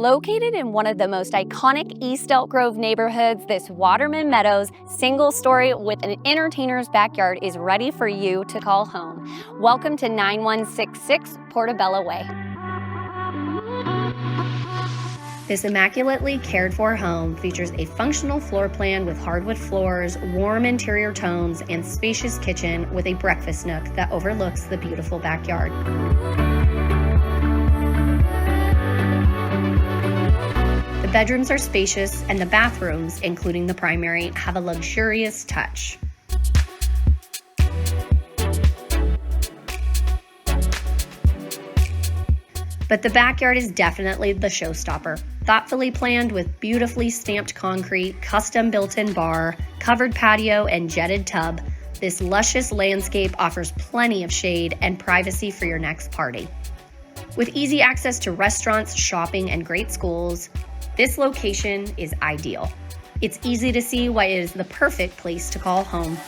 Located in one of the most iconic East Elk Grove neighborhoods, this Waterman Meadows single story with an entertainer's backyard is ready for you to call home. Welcome to 9166 Porto Bella Way. This immaculately cared for home features a functional floor plan with hardwood floors, warm interior tones, and spacious kitchen with a breakfast nook that overlooks the beautiful backyard. The bedrooms are spacious, and the bathrooms, including the primary, have a luxurious touch. But the backyard is definitely the showstopper. Thoughtfully planned with beautifully stamped concrete, custom built-in bar, covered patio, and jetted tub, this luscious landscape offers plenty of shade and privacy for your next party. With easy access to restaurants, shopping, and great schools, this location is ideal. It's easy to see why it is the perfect place to call home.